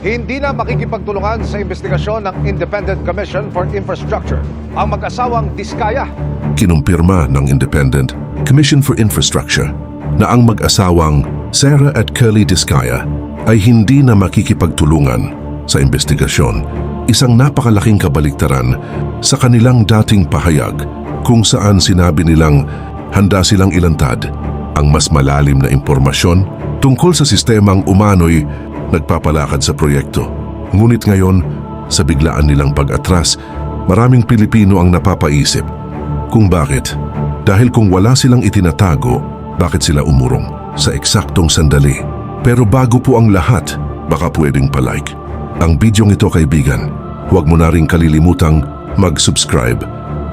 hindi na makikipagtulungan sa investigasyon ng Independent Commission for Infrastructure ang mag-asawang Diskaya. Kinumpirma ng Independent Commission for Infrastructure na ang mag-asawang Sarah at Curly Diskaya ay hindi na makikipagtulungan sa investigasyon, isang napakalaking kabaliktaran sa kanilang dating pahayag kung saan sinabi nilang handa silang ilantad ang mas malalim na impormasyon tungkol sa sistemang umano'y nagpapalakad sa proyekto. Ngunit ngayon, sa biglaan nilang pag-atras, maraming Pilipino ang napapaisip kung bakit. Dahil kung wala silang itinatago, bakit sila umurong sa eksaktong sandali. Pero bago po ang lahat, baka pwedeng palike ang bidyong ito, kaibigan. Huwag mo na rin kalilimutang mag-subscribe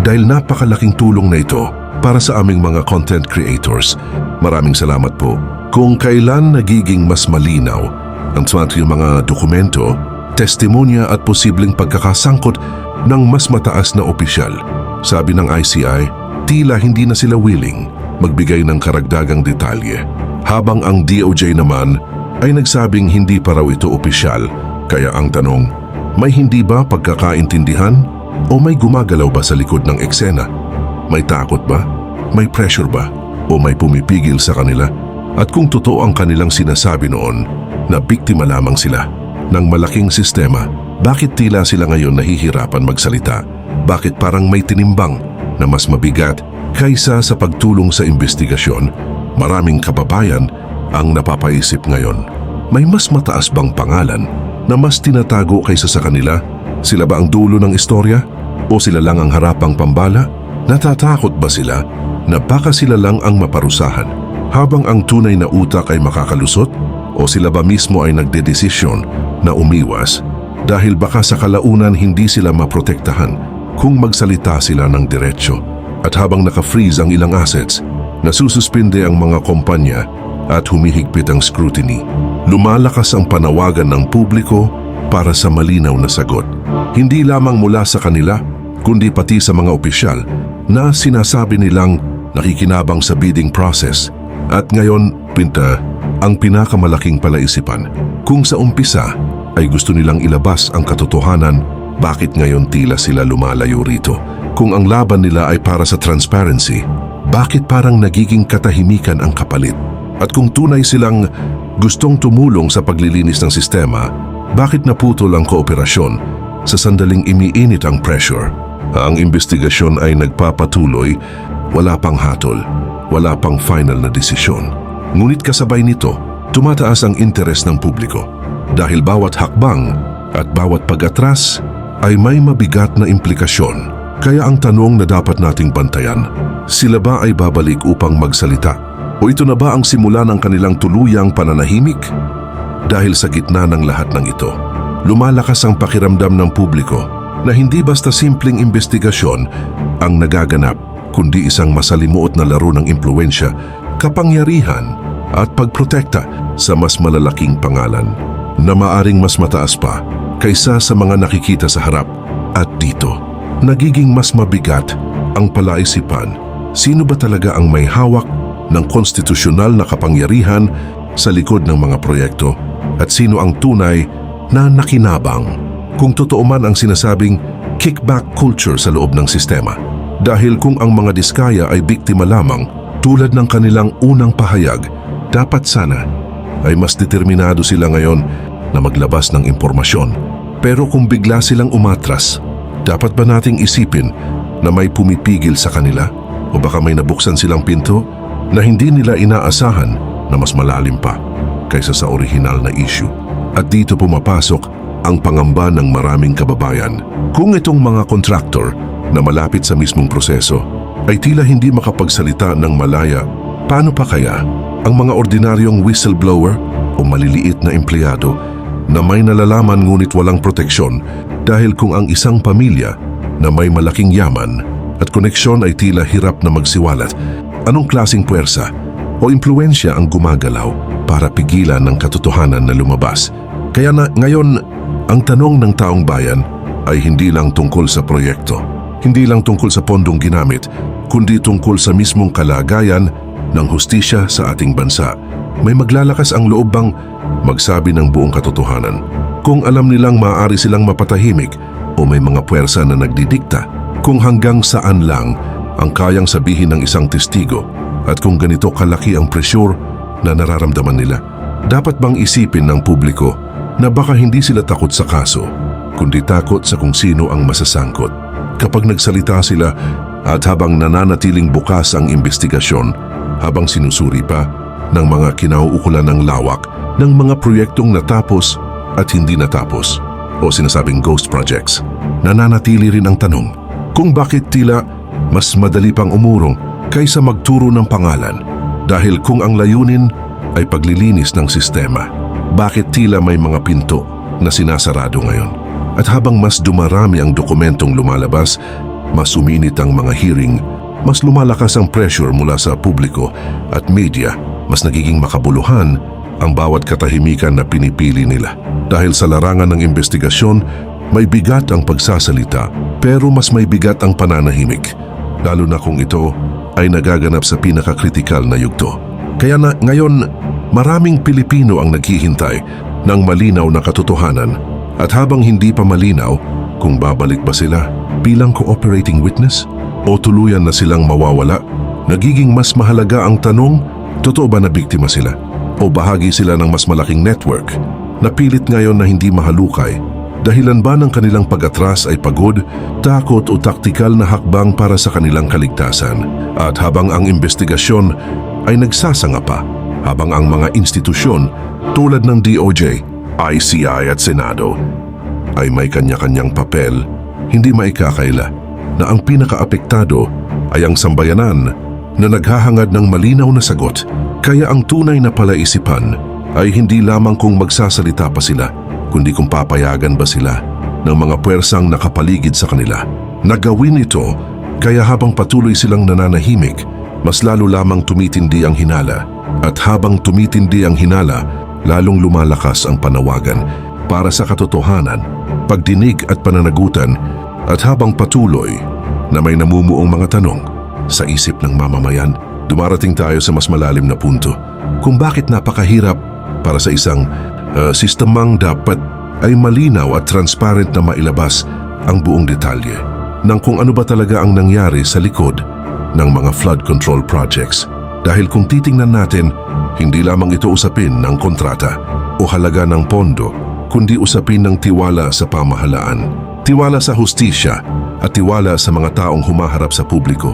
dahil napakalaking tulong na ito para sa aming mga content creators. Maraming salamat po. Kung kailan nagiging mas malinaw ang mga dokumento, testimonya at posibleng pagkakasangkot ng mas mataas na opisyal, sabi ng ICI, tila hindi na sila willing magbigay ng karagdagang detalye. Habang ang DOJ naman ay nagsabing hindi pa raw ito opisyal. Kaya ang tanong, may hindi ba pagkakaintindihan o may gumagalaw ba sa likod ng eksena? May takot ba? May pressure ba? O may pumipigil sa kanila? At kung totoo ang kanilang sinasabi noon na biktima lamang sila ng malaking sistema, bakit tila sila ngayon nahihirapan magsalita? Bakit parang may tinimbang na mas mabigat kaysa sa pagtulong sa investigasyon? Maraming kababayan ang napapaisip ngayon. May mas mataas bang pangalan na mas tinatago kaysa sa kanila? Sila ba ang dulo ng istorya? O sila lang ang harapang pambala? Natatakot ba sila na baka sila lang ang maparusahan habang ang tunay na utak ay makakalusot? O sila ba mismo ay nagdedesisyon na umiwas dahil baka sa kalaunan hindi sila maprotektahan kung magsalita sila ng diretsyo? At habang naka-freeze ang ilang assets, nasususpinde ang mga kumpanya at humihigpit ang scrutiny, lumalakas ang panawagan ng publiko para sa malinaw na sagot. Hindi lamang mula sa kanila, kundi pati sa mga opisyal na sinasabi nilang nakikinabang sa bidding process. At ngayon, ang pinakamalaking palaisipan. Kung sa umpisa ay gusto nilang ilabas ang katotohanan, bakit ngayon tila sila lumalayo rito? Kung ang laban nila ay para sa transparency, bakit parang nagiging katahimikan ang kapalit? At kung tunay silang gustong tumulong sa paglilinis ng sistema, bakit naputol ang kooperasyon sa sandaling umiinit ang pressure? Ang investigasyon ay nagpapatuloy, wala pang hatol, wala pang final na desisyon. Ngunit kasabay nito, tumataas ang interes ng publiko dahil bawat hakbang at bawat pag-atras ay may mabigat na implikasyon. Kaya ang tanong na dapat nating bantayan, sila ba ay babalik upang magsalita? O ito na ba ang simula ng kanilang tuluyang pananahimik? Dahil sa gitna ng lahat ng ito, lumalakas ang pakiramdam ng publiko na hindi basta simpleng investigasyon ang nagaganap, kundi isang masalimuot na laro ng impluwensya, kapangyarihan at pagprotekta sa mas malalaking pangalan na maaring mas mataas pa kaysa sa mga nakikita sa harap. At dito, nagiging mas mabigat ang palaisipan. Sino ba talaga ang may hawak ng konstitusyonal na kapangyarihan sa likod ng mga proyekto? At sino ang tunay na nakinabang? Kung totoo man ang sinasabing kickback culture sa loob ng sistema. Dahil kung ang mga Diskaya ay biktima lamang tulad ng kanilang unang pahayag, dapat sana ay mas determinado sila ngayon na maglabas ng impormasyon. Pero kung bigla silang umatras, dapat ba nating isipin na may pumipigil sa kanila? O baka may nabuksan silang pinto na hindi nila inaasahan na mas malalim pa kaysa sa orihinal na issue? At dito pumapasok ang pangamba ng maraming kababayan. Kung itong mga kontraktor na malapit sa mismong proseso ay tila hindi makapagsalita ng malaya, paano pa kaya ang mga ordinaryong whistleblower o maliliit na empleyado na may nalalaman ngunit walang proteksyon? Dahil kung ang isang pamilya na may malaking yaman at koneksyon ay tila hirap na magsiwalat, anong klaseng puwersa o impluensya ang gumagalaw para pigilan ng katotohanan na lumabas? Kaya na ngayon, ang tanong ng taong bayan ay hindi lang tungkol sa proyekto, hindi lang tungkol sa pondong ginamit, kundi tungkol sa mismong kalagayan ng hustisya sa ating bansa. May maglalakas ang loob bang magsabi ng buong katotohanan? Kung alam nilang maaari silang mapatahimik o may mga puwersa na nagdidikta kung hanggang saan lang ang kayang sabihin ng isang testigo at kung ganito kalaki ang presyur na nararamdaman nila. Dapat bang isipin ng publiko na baka hindi sila takot sa kaso, kundi takot sa kung sino ang masasangkot? Kapag nagsalita sila at habang nananatiling bukas ang investigasyon, habang sinusuri pa ng mga kinauukulan ng lawak ng mga proyektong natapos at hindi natapos o sinasabing ghost projects, nananatili rin ang tanong kung bakit tila mas madali pang umurong kaysa magturo ng pangalan. Dahil kung ang layunin ay paglilinis ng sistema, bakit tila may mga pinto na sinasarado ngayon? At habang mas dumarami ang dokumentong lumalabas, mas uminit ang mga hearing, mas lumalakas ang pressure mula sa publiko at media, mas nagiging makabuluhan ang bawat katahimikan na pinipili nila. Dahil sa larangan ng investigasyon, may bigat ang pagsasalita pero mas may bigat ang pananahimik, lalo na kung ito ay nagaganap sa pinakakritikal na yugto. Kaya na ngayon, maraming Pilipino ang naghihintay ng malinaw na katotohanan at habang hindi pa malinaw kung babalik ba sila bilang cooperating witness o tuluyan na silang mawawala, nagiging mas mahalaga ang tanong, totoo ba na biktima sila? O bahagi sila ng mas malaking network na pilit ngayon na hindi mahalukay? Dahilan ba ng kanilang pag-atras ay pagod, takot o taktikal na hakbang para sa kanilang kaligtasan? At habang ang investigasyon ay nagsasanga pa, habang ang mga institusyon tulad ng DOJ, ICI at Senado ay may kanya-kanyang papel, hindi maikakaila na ang pinakaapektado ay ang sambayanan na naghahangad ng malinaw na sagot. Kaya ang tunay na palaisipan ay hindi lamang kung magsasalita pa sila, kundi kung papayagan ba sila ng mga puwersang nakapaligid sa kanila na gawin ito. Kaya habang patuloy silang nananahimik, mas lalo lamang tumitindi ang hinala. At habang tumitindi ang hinala, lalong lumalakas ang panawagan para sa katotohanan, pagdinig at pananagutan. At habang patuloy na may namumuong mga tanong sa isip ng mamamayan, dumarating tayo sa mas malalim na punto kung bakit napakahirap para sa isang sistemang dapat ay malinaw at transparent na mailabas ang buong detalye ng kung ano ba talaga ang nangyari sa likod ng mga flood control projects. Dahil kung titingnan natin, hindi lamang ito usapin ng kontrata o halaga ng pondo, kundi usapin ng tiwala sa pamahalaan, tiwala sa hustisya at tiwala sa mga taong humaharap sa publiko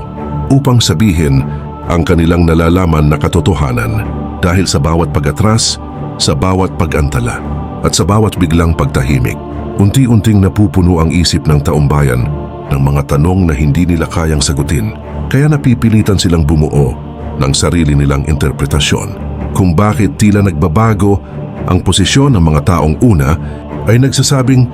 upang sabihin ang kanilang nalalaman na katotohanan. Dahil sa bawat pag-atras, sa bawat pag-antala at sa bawat biglang pagtahimik, unti-unting napupuno ang isip ng taumbayan ng mga tanong na hindi nila kayang sagutin. Kaya napipilitan silang bumuo ng sarili nilang interpretasyon kung bakit tila nagbabago ang posisyon ng mga taong una ay nagsasabing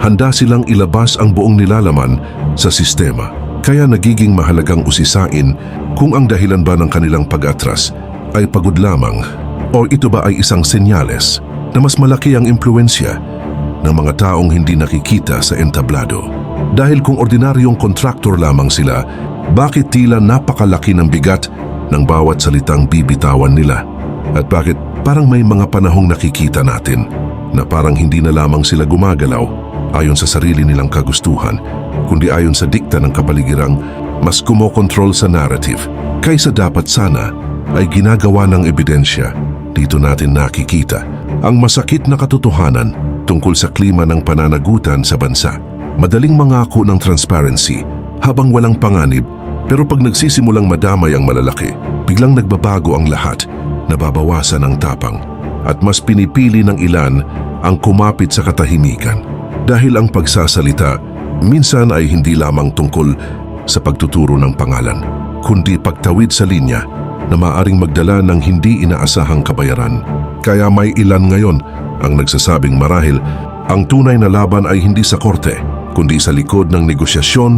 handa silang ilabas ang buong nilalaman sa sistema. Kaya nagiging mahalagang usisain kung ang dahilan ba ng kanilang pag-atras ay pagod lamang o ito ba ay isang senyales na mas malaki ang impluensya ng mga taong hindi nakikita sa entablado. Dahil kung ordinaryong kontraktor lamang sila, bakit tila napakalaki ng bigat ng bawat salitang bibitawan nila? At bakit parang may mga panahong nakikita natin na parang hindi na lamang sila gumagalaw ayon sa sarili nilang kagustuhan, kundi ayon sa dikta ng kapaligirang mas kumokontrol sa narrative kaysa dapat sana ay ginagawa ng ebidensya. Dito natin nakikita ang masakit na katotohanan tungkol sa klima ng pananagutan sa bansa. Madaling mangako ng transparency habang walang panganib, pero pag nagsisimulang madamay ang malalaki, biglang nagbabago ang lahat, nababawasan ang tapang at mas pinipili ng ilan ang kumapit sa katahimikan. Dahil ang pagsasalita minsan ay hindi lamang tungkol sa pagtuturo ng pangalan, kundi pagtawid sa linya na maaring magdala ng hindi inaasahang kabayaran. Kaya may ilan ngayon ang nagsasabing marahil ang tunay na laban ay hindi sa korte, kundi sa likod ng negosyasyon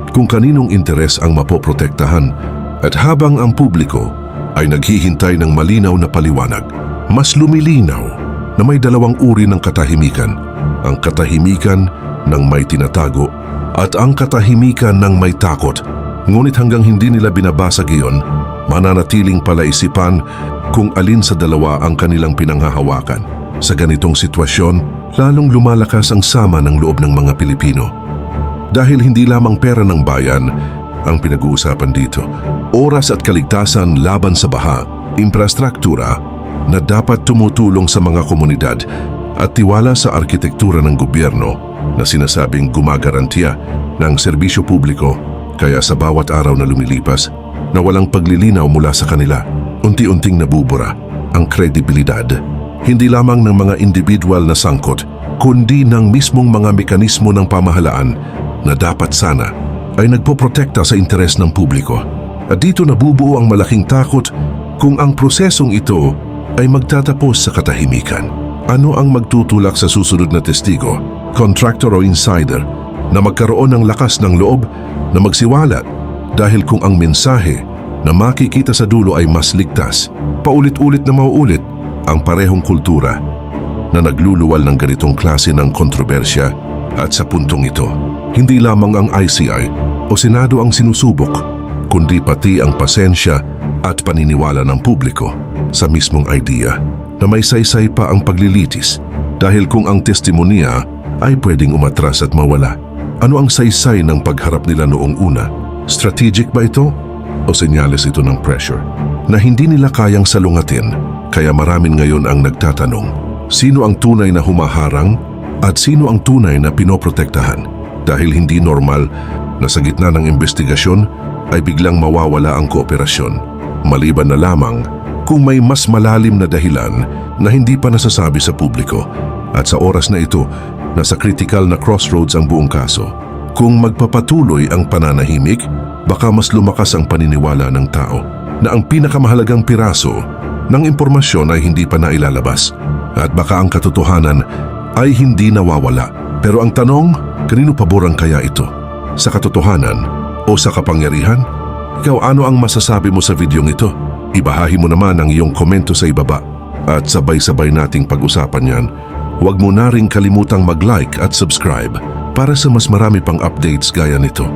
kung kaninong interes ang mapoprotektahan. At habang ang publiko ay naghihintay ng malinaw na paliwanag, mas lumilinaw na may dalawang uri ng katahimikan, ang katahimikan ng may tinatago at ang katahimikan ng may takot. Ngunit hanggang hindi nila binabasag iyon, mananatiling palaisipan kung alin sa dalawa ang kanilang pinanghahawakan. Sa ganitong sitwasyon, lalong lumalakas ang sama ng loob ng mga Pilipino. Dahil hindi lamang pera ng bayan ang pinag-uusapan dito, oras at kaligtasan laban sa baha, infrastruktura na dapat tumutulong sa mga komunidad at tiwala sa arkitektura ng gobyerno na sinasabing gumagarantiya ng serbisyo publiko, kaya sa bawat araw na lumilipas na walang paglilinaw mula sa kanila, unti-unting nabubura ang kredibilidad, hindi lamang ng mga individual na sangkot, kundi ng mismong mga mekanismo ng pamahalaan na dapat sana ay nagpoprotekta sa interes ng publiko. At dito nabubuo ang malaking takot kung ang prosesong ito ay magtatapos sa katahimikan. Ano ang magtutulak sa susunod na testigo, contractor o insider, na magkaroon ng lakas ng loob na magsiwalat dahil kung ang mensahe na makikita sa dulo ay mas ligtas, paulit-ulit na mauulit ang parehong kultura na nagluluwal ng ganitong klase ng kontrobersya. At sa puntong ito, hindi lamang ang ICI o Senado ang sinusubok, kundi pati ang pasensya at paniniwala ng publiko sa mismong idea na may saysay pa ang paglilitis dahil kung ang testimonya ay pwedeng umatras at mawala. Ano ang saysay ng pagharap nila noong una? Strategic ba ito? O senyales ito ng pressure na hindi nila kayang salungatin, kaya maraming ngayon ang nagtatanong, sino ang tunay na humaharang at sino ang tunay na pinoprotektahan? Dahil hindi normal na sa gitna ng investigasyon ay biglang mawawala ang kooperasyon, maliban na lamang kung may mas malalim na dahilan na hindi pa nasasabi sa publiko. At sa oras na ito, nasa critical na crossroads ang buong kaso. Kung magpapatuloy ang pananahimik, baka mas lumakas ang paniniwala ng tao na ang pinakamahalagang piraso ng impormasyon ay hindi pa nailalabas at baka ang katotohanan ay hindi nawawala. Pero ang tanong, kanino paborang kaya ito? Sa katotohanan o sa kapangyarihan? Ikaw, ano ang masasabi mo sa videong ito? Ibahahi mo naman ang iyong komento sa ibaba at sabay-sabay nating pag-usapan yan. Huwag mo na rin kalimutang mag-like at subscribe para sa mas marami pang updates gaya nito.